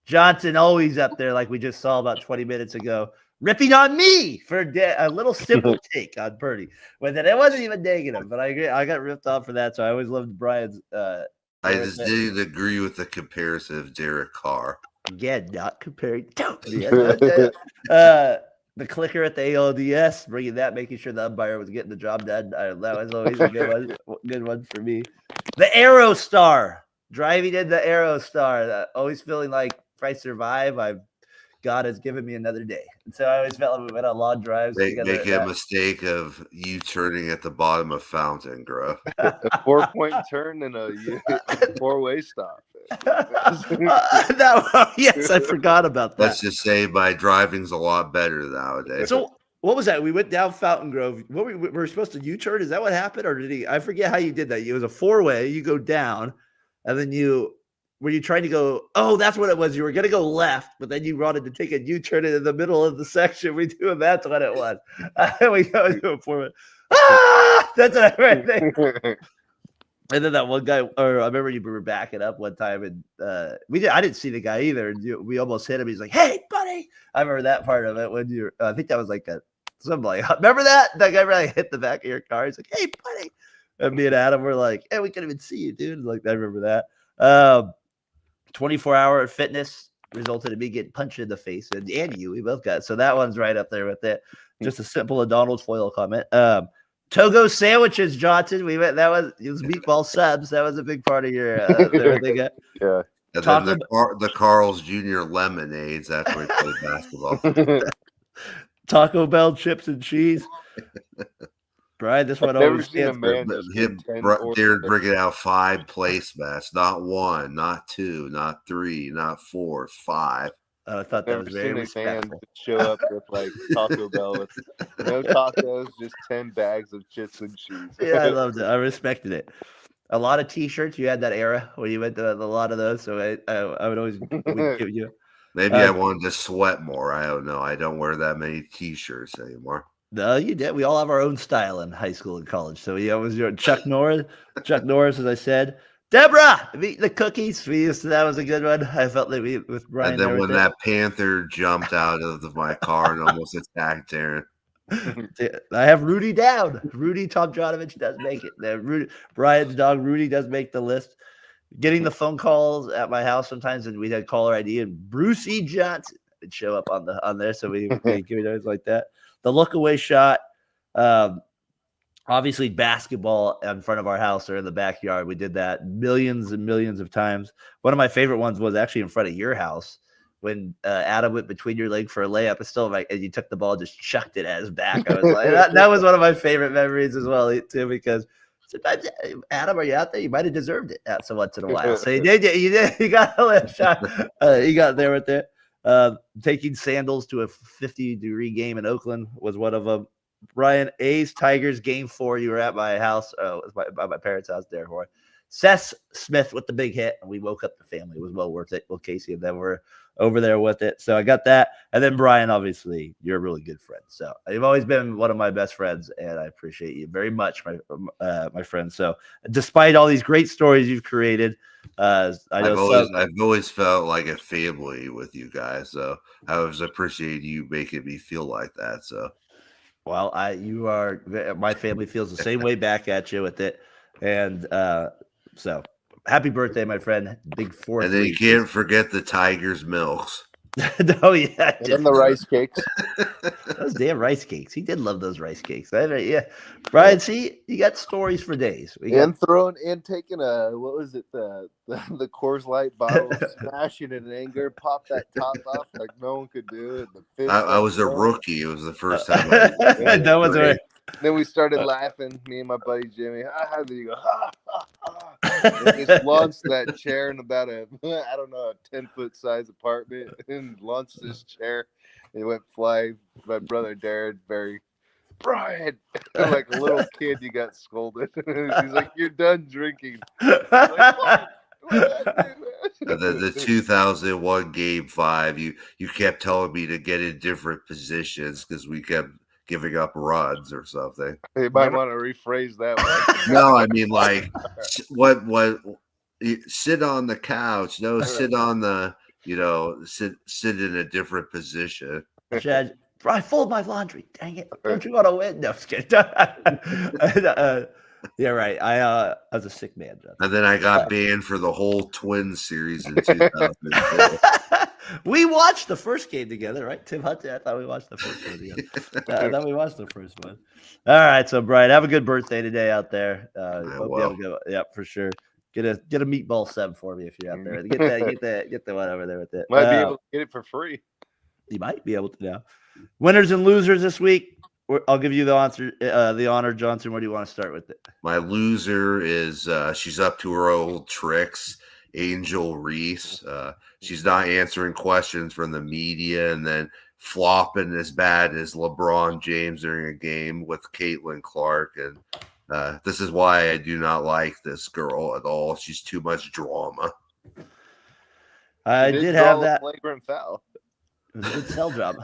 Johnson always up there, like we just saw about 20 minutes ago, ripping on me for a little simple take on Purdy. But then it wasn't even negative, but I got ripped off for that. So I always loved Brian's. I just didn't agree with the comparison of Derek Carr. Again, not comparing. The clicker at the ALDS, bringing that, making sure the umpire was getting the job done. That was always a good one for me. The Aerostar, driving in the Aerostar, always feeling like if I survive, God has given me another day. And so I always felt like we went on long drives together. Making a mistake of you turning at the bottom of Fountain Grove. A 4-point turn and a 4-way stop. Yes, I forgot about that. Let's just say my driving's a lot better nowadays. So what was that? We went down Fountain Grove. What we were supposed to U-turn? Is that what happened, or did he? I forget how you did that. It was a 4-way. You go down, and then were you trying to go? Oh, that's what it was. You were going to go left, but then you wanted to take a U-turn in the middle of the section we do, and that's what it was. We go to a 4-way. That's what I heard. And then that one guy, or I remember you were backing up one time, and I didn't see the guy either. And we almost hit him. He's like, "Hey, buddy!" I remember that part of it when I think that was like something like, remember that guy really hit the back of your car. He's like, "Hey, buddy!" And me and Adam were like, "Hey, we couldn't even see you, dude." Like I remember that. 24-hour fitness resulted in me getting punched in the face, and you, we both got. So that one's right up there with it. Just a simple Donald's foil comment. Togo sandwiches, Johnson. We went. It was meatball subs. That was a big part of your thing. Yeah. And then the Carl's Jr. lemonades after we played basketball. Taco Bell chips and cheese. Brian, this one always stands for They're bringing out 5 placemats, not 1, not 2, not 3, not 4, 5. I thought that was very respectful. Show up with like Taco Bell with no tacos, just 10 bags of chips and cheese. Yeah, I loved it. I respected it. A lot of T-shirts. You had that era where you went to a lot of those. So I would always give you. Maybe I wanted to sweat more. I don't know. I don't wear that many T-shirts anymore. No, you did. We all have our own style in high school and college. So yeah, it was your Chuck Norris. Chuck Norris, as I said. Deborah, eat the cookies. That was a good one. I felt that we with Brian. And then when that panther jumped out of my car and almost attacked Darren. I have Rudy down. Rudy Tomjanovich does make it. Brian's dog Rudy does make the list. Getting the phone calls at my house sometimes, and we had caller ID, and Bruce E. Johnson would show up on there. So we give it always like that. The look away shot. Obviously, basketball in front of our house or in the backyard. We did that millions and millions of times. One of my favorite ones was actually in front of your house when Adam went between your leg for a layup. It's still like, and you took the ball, just chucked it at his back. I was like, that was one of my favorite memories as well, too, because sometimes, Adam, are you out there? You might have deserved it so once in a while. So you did. You got a last shot. You got there with it. Taking sandals to a 50-degree game in Oakland was one of them. Brian, A's Tigers game 4. You were at my house. It was by my parents' house there. Seth Smith with the big hit, and we woke up the family. It was well worth it. Well, Casey and them were over there with it. So I got that. And then Brian, obviously, you're a really good friend. So you've always been one of my best friends, and I appreciate you very much, my friend. So despite all these great stories you've created, I've always felt like a family with you guys. So I always appreciate you making me feel like that. So, well, my family feels the same way back at you with it. And so happy birthday, my friend. Big 4. And then you can't forget the Tiger's milks. Oh, yeah. And the rice cakes. Those damn rice cakes. He did love those rice cakes. Yeah. Brian, see, you got stories for days. Taking what was it, the Coors Light bottle, smashing it in anger, pop that top off like no one could do it. I was a rookie. It was the first time. That was right. Then we started laughing, me and my buddy Jimmy. How do you go? Ha, ha, ha. And just launched that chair in about a 10-foot size apartment, and launched this chair. It went flying. My brother Darren, Brian, like a little kid, you got scolded. He's like, "You're done drinking." Like, the 2001 Game 5, you kept telling me to get in different positions because we kept giving up runs or something. You might want to rephrase that one. No, I mean, like, what sit on the couch. No, sit on the, sit in a different position. Chad, I fold my laundry. Dang it. Don't you want to win? No, I'm just kidding. Yeah, right. I was a sick man, John. And then I got banned for the whole Twins series in 2004. We watched the first game together, right? Tim Hunter. I thought we watched the first one together. I thought we watched the first one. All right, so Brian, have a good birthday today out there. Hope you have a good, yeah, for sure. Get a meatball sub for me if you're out there. Get the one over there with it. Might be able to get it for free. You might be able to now. Winners and losers this week. I'll give you the honor, Johnson. Where do you want to start with it? My loser is she's up to her old tricks. Angel Reese. She's not answering questions from the media and then flopping as bad as LeBron James during a game with Caitlin Clark. And this is why I do not like this girl at all. She's too much drama. I did have that flagrant foul. It was a good sell job.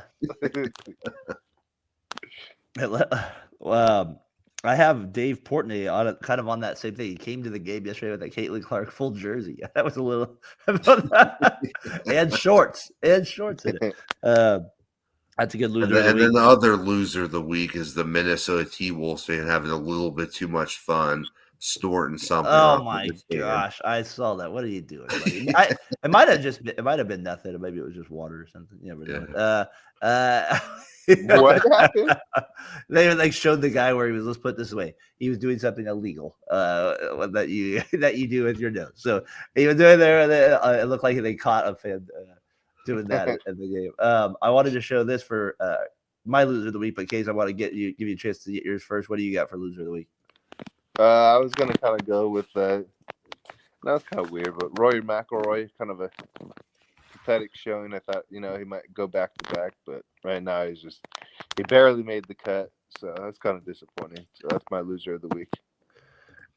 I have Dave Portnoy on that same thing. He came to the game yesterday with that Caitlin Clark full jersey. That was a little and shorts in it. That's a good loser. And then the other loser of the week is the Minnesota T-Wolves fan having a little bit too much fun snorting something. Oh my gosh, I saw that. What are you doing, buddy? It might have been nothing. Or maybe it was just water or something. You never know. What happened? They showed the guy where he was. Let's put it this way: he was doing something illegal that you do with your nose. So he was doing there. It looked like they caught a fan doing that in the game. I wanted to show this for my loser of the week, but in case I want to give you a chance to get yours first. What do you got for loser of the week? I was gonna kind of go with that. That was kind of weird, but Rory McIlroy, kind of a pathetic showing. I thought, he might go back to back, but right now he barely made the cut, so that's kind of disappointing. So that's my loser of the week.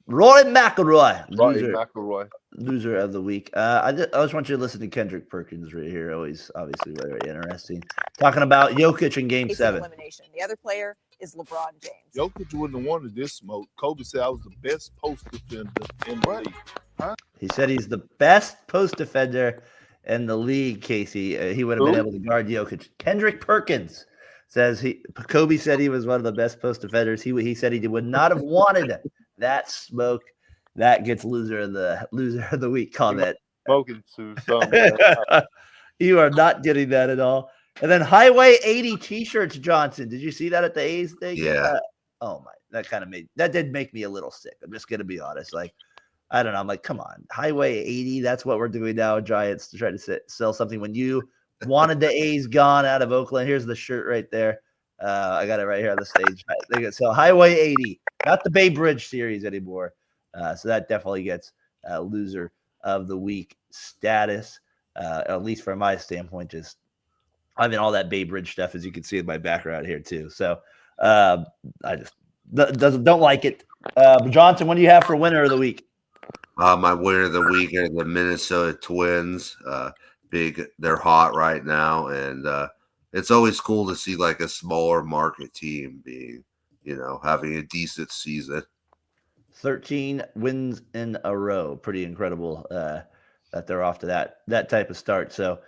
Rory McIlroy, loser of the week. I just want you to listen to Kendrick Perkins right here. Always, obviously, very interesting. Talking about Jokic in Game 7. Elimination. The other player is LeBron James. Jokic wouldn't have wanted this smoke. Kobe said I was the best post defender in the league. Huh? He said he's the best post defender in the league, Casey. He would have been able to guard Jokic. Kendrick Perkins says Kobe said he was one of the best post defenders. He said he would not have wanted that smoke. That gets loser of the week comment. Smoking to some. You are not getting that at all. And then Highway 80 t-shirts, Johnson. Did you see that at the A's thing? Yeah. Oh my, that did make me a little sick. I'm just gonna be honest. Like, I don't know. I'm like, come on, Highway 80. That's what we're doing now, Giants, to try to sell something when you wanted the A's gone out of Oakland. Here's the shirt right there. I got it right here on the stage. So Highway 80, not the Bay Bridge series anymore. So that definitely gets loser of the week status, at least from my standpoint. Just I mean, all that Bay Bridge stuff, as you can see in my background here too. So I just don't like it. Johnson, what do you have for winner of the week? My winner of the week are the Minnesota Twins. They're hot right now, and it's always cool to see like a smaller market team being, having a decent season. 13 wins in a row. Pretty incredible that they're off to that type of start. So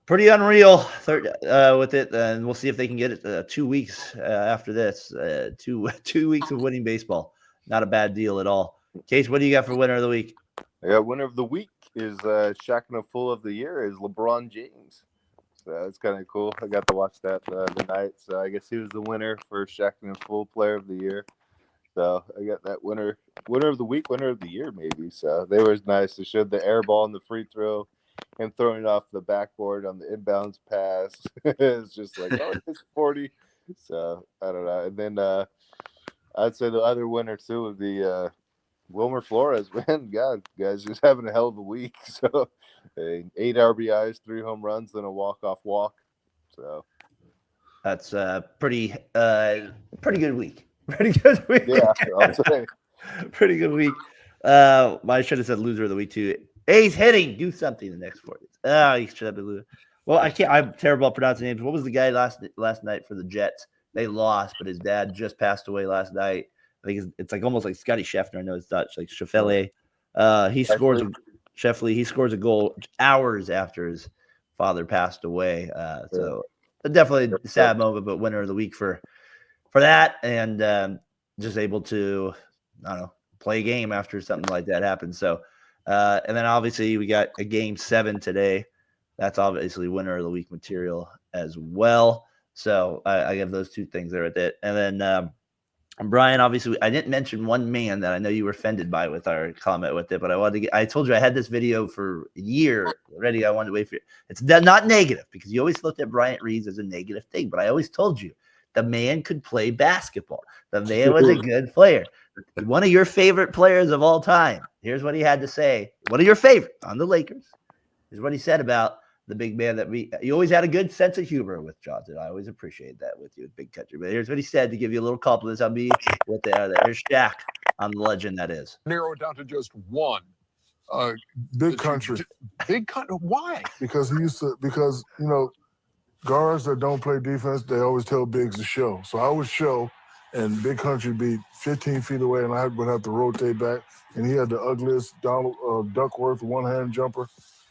pretty unreal with it, and we'll see if they can get it 2 weeks after this. 2 weeks of winning baseball. Not a bad deal at all. Case, what do you got for winner of the week? Yeah, winner of the week is Shaqtin' a Fool of the Year is LeBron James. So that's kind of cool. I got to watch that the night. So I guess he was the winner for Shaqtin' a Fool Player of the Year. So I got that winner of the week, winner of the year, maybe. So they were nice. They showed the air ball and the free throw and throwing it off the backboard on the inbounds pass. It's just like, oh, it's 40. So I don't know. And then I'd say the other winner too would be Wilmer Flores. Man, God, guys, just having a hell of a week. So 8 RBIs, 3 home runs, then a walk-off walk. So that's pretty good week. Pretty good week. Yeah, I'll say. Pretty good week. I should have said loser of the week too. A's hitting. Do something the next 4 days. Oh, he should have been loser. Well, I can't. I'm terrible at pronouncing names. What was the guy last night for the Jets? They lost, but his dad just passed away last night. I think it's like almost like Scotty Scheffler. I know it's Dutch, like Scheffele. He scores a goal hours after his father passed away. So definitely a sad moment, but winner of the week for that, and just able to, I don't know, play a game after something like that happens. So, and then obviously we got a game 7 today. That's obviously winner of the week material as well. So I have those 2 things there with it. And then Brian, obviously, I didn't mention one man that I know you were offended by with our comment with it, but I told you I had this video for a year already. I wanted to wait for it. It's not negative, because you always looked at Bryant Reeves as a negative thing, but I always told you the man could play basketball. The man was a good player. One of your favorite players of all time. Here's what he had to say. One of your favorites on the Lakers. Here's what he said about the big man you always had a good sense of humor with, Johnson. I always appreciate that with you, Big Country. But here's what he said to give you a little compliments on me with here's Shaq on the legend that is. Narrow it down to just one. Big Country. Big Country. Why? Because guards that don't play defense, they always tell bigs to show. So I would show, and Big Country be 15 feet away, and I would have to rotate back. And he had the ugliest Duckworth one-hand jumper.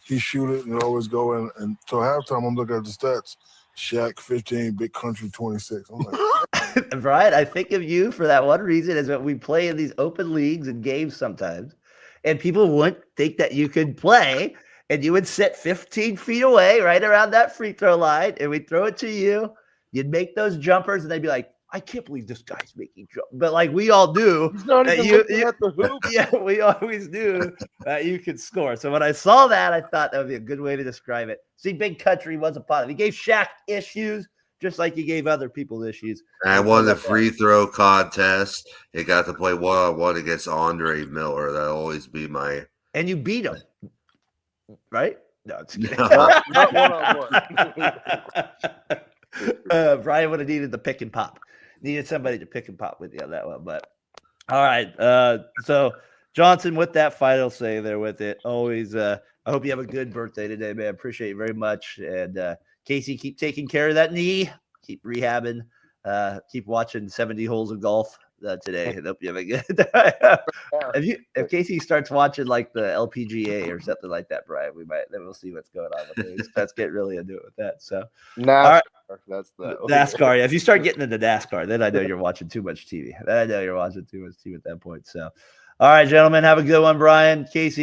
He shoot it and always go in. And so halftime, I'm looking at the stats. Shaq 15, Big Country 26. I'm like, Brian, I think of you for that one reason, is that we play in these open leagues and games sometimes, and people wouldn't think that you could play, and you would sit 15 feet away right around that free throw line, and we'd throw it to you. You'd make those jumpers, and they'd be like, I can't believe this guy's making jump. But like we all do, he's not even looking at the hoop. Yeah, we always knew that you could score. So when I saw that, I thought that would be a good way to describe it. See, Big Country was a positive. He gave Shaq issues, just like he gave other people issues. I won the free throw contest. He got to play one-on-one against Andre Miller. That'll always be my. And you beat him, right? No, it's kidding. Not one-on-one. Brian would have needed the pick and pop. Needed somebody to pick and pop with you on that one. But all right. So Johnson, with that final say there with it, always I hope you have a good birthday today, man. Appreciate it very much. And Casey, keep taking care of that knee. Keep rehabbing. Keep watching 70 holes of golf today. I hope you have a good if Casey starts watching like the LPGA or something like that, Brian, then we'll see what's going on with it. Let's get really into it with that. So NASCAR, right. That's the NASCAR. Yeah, if you start getting into NASCAR, then I know you're watching too much TV. Then I know you're watching too much TV at that point. So all right, gentlemen, have a good one, Brian, Casey.